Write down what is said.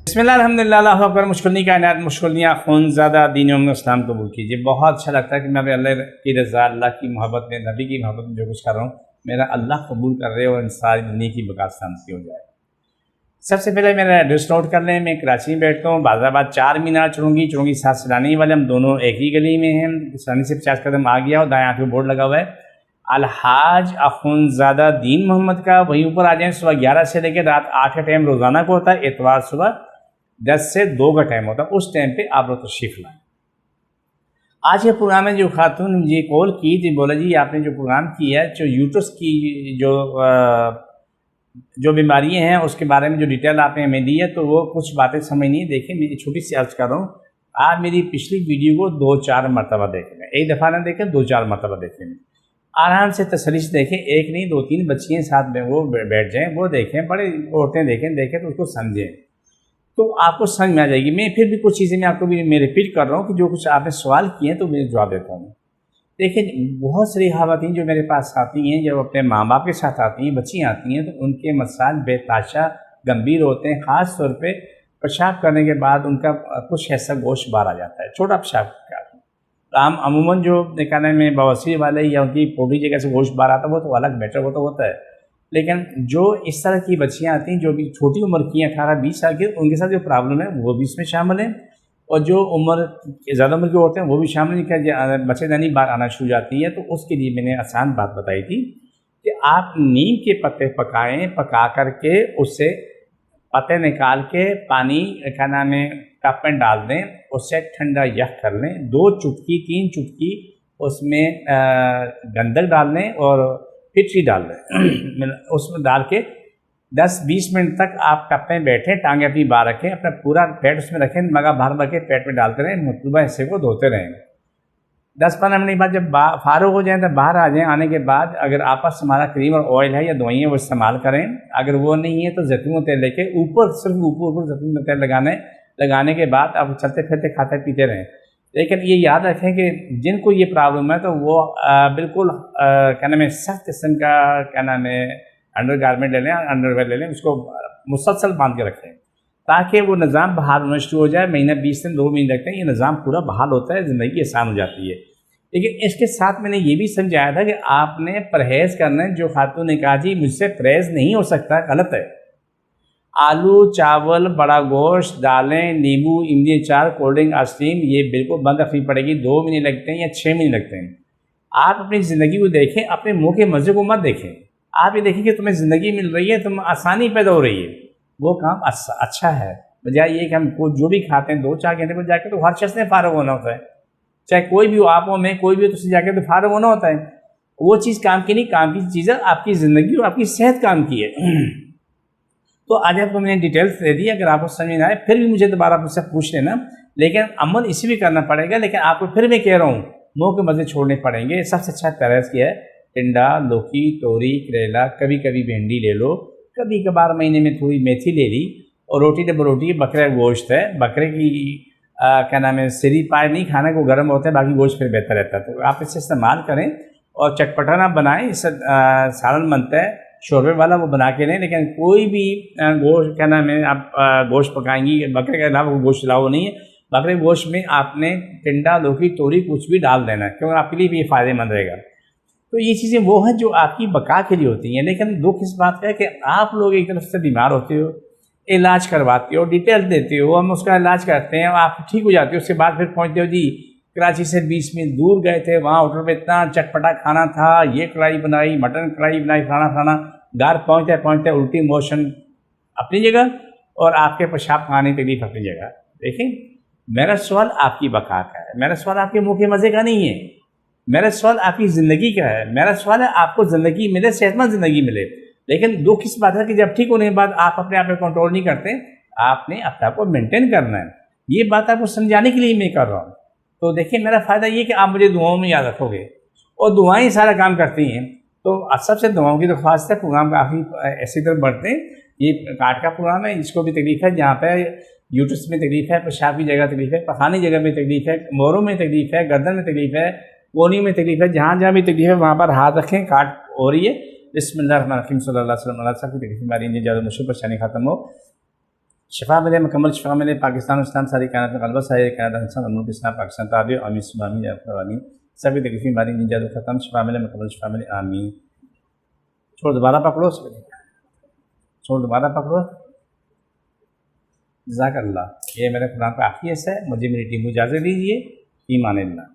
बिस्मिल्लाह अल्हम्दुलिल्लाह अल्लाहु अकबर। मुश्किल कायनात मुश्किलियाँ खूनज़ादा दीन उम्मत इस्लाम कबूल कीजिए। बहुत अच्छा लगता है कि मैं अल्लाह की रज़ा, अल्लाह की मोहब्बत में, नबी की मोहब्बत में जो कुछ कर रहा हूँ मेरा अल्लाह कबूल कर रहे और इन सारी दुनिया की बका शांति हो जाए। सबसे पहले मेरा एड्रेस नोट कर लें। मैं कराची में बैठता हूँ, बाज़ाबाद 4 मीनार चुरंगी साथ सलानी वाले, हम दोनों एक ही गली में हैं। सलानी से 50 कदम आ गया और दाएँ हाथ में बोर्ड लगा हुआ है अलहाज अखुनज़ादा दीन मोहम्मद का। वहीं ऊपर आ जाएँ। सुबह 11 से लेकर रात 8 का टाइम रोज़ाना को होता है। इतवार सुबह 10 से 2 का टाइम होता है। उस टाइम पे आप लोग तशरीफ़ लाएँ। आज के प्रोग्राम में जो खातून मुझे कॉल की थी, बोला जी आपने जो प्रोग्राम किया है, जो यूट्रस की जो बीमारियाँ हैं उसके बारे में जो डिटेल आपने हमें दी है, तो वो कुछ बातें समझ नहीं। देखिए मैं छोटी सी अर्ज़ कर रहा हूँ, आप मेरी पिछली वीडियो को 2-4 मरतबा देख लें। एक दफ़ा ना देखें, 2-4 मरतबा देखें। आराम से तसल्ली से देखें। एक नहीं 2-3 बच्चियाँ साथ में वो बैठ जाएँ, वो देखें। बड़े औरतें देखें तो उसको समझें, तो आपको समझ में आ जाएगी। मैं फिर भी कुछ चीज़ें मैं आपको भी मैं रिपीट कर रहा हूँ कि जो कुछ आपने सवाल किए हैं तो मैं जवाब देता हूँ। देखिए बहुत सारी ख़वातीन जो मेरे पास आती हैं, जब अपने माँ बाप के साथ आती हैं, बच्चियाँ आती हैं, तो उनके मसाइल बेताशा गंभीर होते हैं। ख़ास तौर पे पेशाब करने के बाद उनका कुछ ऐसा गोश्त बाहर आ जाता है, छोटा पेशाब का। हम अमूमन जो कहने में बवासीर वाले या उनकी पोटी जगह से गोश्त बाहर आता है वो तो अलग मैटर, वो तो होता है। लेकिन जो इस तरह की बच्चियाँ आती हैं जो भी छोटी उम्र की 18-20 साल की, उनके साथ जो प्रॉब्लम है वो भी इसमें शामिल है। और जो उम्र ज़्यादा उम्र के होते हैं वो भी शामिल है। बच्चेदानी बात आना शुरू हो जाती है, तो उसके लिए मैंने आसान बात बताई थी कि आप नीम के पत्ते पकाएं, पका करके उससे पत्ते निकाल के पानी क्या नाम है कप में डाल दें, उससे ठंडा यख कर लें। 2 चुटकी 3 चुटकी उसमें गंधक डाल लें और फिटरी डाल दें। उसमें डाल के 10-20 मिनट तक आप कप में बैठें, टांगे अपनी बाहर रखें, अपना पूरा पेट उसमें रखें, मगा भर भर के पेट में डालते रहें, मतलूबा हिस्से को धोते रहें। 10-15 मिनट के बाद जब फारूक हो जाएँ तो बाहर आ जाएँ। आने के बाद अगर आप पास हमारा क्रीम और ऑयल है या दवाइयाँ वो इस्तेमाल करें। अगर वो नहीं है तो जैतून तेल लेके ऊपर सिर्फ ऊपर जैतून तेल लगाने के बाद आप चलते फिरते खाते पीते रहें। लेकिन ये याद रखें कि जिनको ये प्रॉब्लम है तो वो बिल्कुल क्या नाम है सख्त किस्म का क्या नाम है अंडरगारमेंट ले लें, अंडरवेयर ले लें, उसको मुसलसल बांध के रखें ताकि वो निज़ाम बहाल होना शुरू हो जाए। महीना 20 दिन 2 महीने लगते हैं, ये निज़ाम पूरा बहाल होता है, ज़िंदगी आसान हो जाती है। लेकिन इसके साथ मैंने ये भी समझाया था कि आपने परहेज़ करना है। जो खातून ने कहा जी मुझसे परहेज़ नहीं हो सकता, गलत है। आलू, चावल, बड़ा गोश्त, दालें, नींबू, इमली अचार, कोल्ड ड्रिंक, आइसक्रीम ये बिल्कुल बंद रखनी पड़ेगी। 2 महीने लगते हैं या 6 महीने लगते हैं। आप अपनी ज़िंदगी को देखें, अपने मुँह के मज़े को मत देखें। आप ये देखिए कि तुम्हें ज़िंदगी मिल रही है, तुम आसानी पैदा हो रही है, वो काम अच्छा है। बजाय ये कि हम जो भी खाते हैं 2-4 घंटे पर जाके तो हर शख्स ने फारग होना होता है, चाहे कोई भी हो, आप हो मैं कोई भी हो, तो उससे जाके तो फारग होना होता है। वो चीज़ काम की नहीं, काम की चीज़ है आपकी ज़िंदगी और आपकी सेहत काम की है। तो आज आपको मैंने डिटेल्स दे दी। अगर आपको समझ ना आए फिर भी मुझे दोबारा मुझसे पूछ लेना, लेकिन अमल इसी भी करना पड़ेगा। लेकिन आपको फिर मैं कह रहा हूँ मुँह के मज़े छोड़ने पड़ेंगे। सबसे अच्छा तरह किया है टिंडा, लौकी, तोरी, करेला, कभी कभी भिंडी ले लो, कभी कभार महीने में थोड़ी मेथी ले ली, और रोटी डबल रोटी। बकरे का गोश्त है, बकरे की क्या नाम है सिरी पाए नहीं खाना, को गर्म होता है, बाकी गोश्त फिर बेहतर रहता है। तो आप इसे इस्तेमाल करें और चटपटा ना बनाएं। इससे सालन बनता है शोरबे वाला, वो बना के लें। लेकिन कोई भी गोश्त क्या नाम है आप गोश्त पकाएंगी, बकरे के अलावा वो गोश्त लाओ नहीं है। बकरे के गोश्त में आपने टिंडा, लौकी, तोरी कुछ भी डाल देना, क्योंकि आपके लिए भी ये फ़ायदेमंद रहेगा। तो ये चीज़ें वो हैं जो आपकी बका के लिए होती हैं। लेकिन दुख इस बात का है कि आप लोग एक तरफ से बीमार होते हो, इलाज करवाते हो, डिटेल देते हो, हम उसका इलाज करते हैं, आप ठीक हो जाते हो। उसके बाद फिर पहुँचते हो जी कराची से 20 मिनट दूर गए थे, वहाँ होटल में इतना चटपटा खाना था, ये कढ़ाई बनाई, मटन कढ़ाई बनाई, खाना घर पहुँचते पहुँचते उल्टी मोशन अपनी जगह और आपके पेशाब खाने की तकलीफ अपनी जगह। देखिए मेरा सवाल आपकी बका का है, मेरा सवाल आपके मुँह के मज़े का नहीं है, मेरा सवाल आपकी ज़िंदगी का है। मेरा सवाल है आपको ज़िंदगी मिले, सेहतमंद ज़िंदगी मिले। लेकिन दुख इस बात है कि जब ठीक होने के बाद आप अपने आप में कंट्रोल नहीं करते, आपने अपने आप को मेंटेन करना है। ये बात आपको समझाने के लिए मैं कर रहा हूँ। तो देखिए मेरा फ़ायदा ये कि आप मुझे दुआओं में याद रखोगे और दुआएं सारा काम करती हैं। तो सबसे दुआओं की दरख्वास्त है। प्रोग्राम काफ़ी ऐसी तरह बढ़ते हैं। ये काट का प्रोग्राम है, जिसको भी तकलीफ़ है, जहाँ पे यूट्रस में तकलीफ़ है, पेशाब की जगह तकलीफ़ है, पखाने जगह में तकलीफ़ है, मोरों में तकलीफ़ है, गर्दन में तकलीफ़ है, कोहनी में तकलीफ़ है, जहाँ भी तकलीफ़ है वहाँ पर हाथ रखें, काट हो रही है। बिस्मिल्लाहिर्रहमानिर्रहीम सल्लल्लाहु अलैहि वसल्लम की तकलीफ़ हमारी ज़्यादा मुश्किल परेशानी ख़त्म हो। शिफा मिले, मुकम्मल शिफा मिले, पाकिस्तान इस्लाम सारी कायनात में गलबा सारी कायनात इंसान अमूल इस्लाम पाकिस्तान ताबी आमीन सुम्मा आमीन या रब्बल आमीन। सभी तकलीफें हमारी निजात ख़त्म, शिफा मिले, मुकम्मल शिफा मिले, आमीन। छोड़ दोबारा पकड़ो, छोड़ दोबारा पकड़ो। जज़ाकल्लाह। ये मेरे कुरान का आखिरी हिस्सा है। मुझे मेरी टीम को इजाज़त दीजिए। ईमान अल्लाह।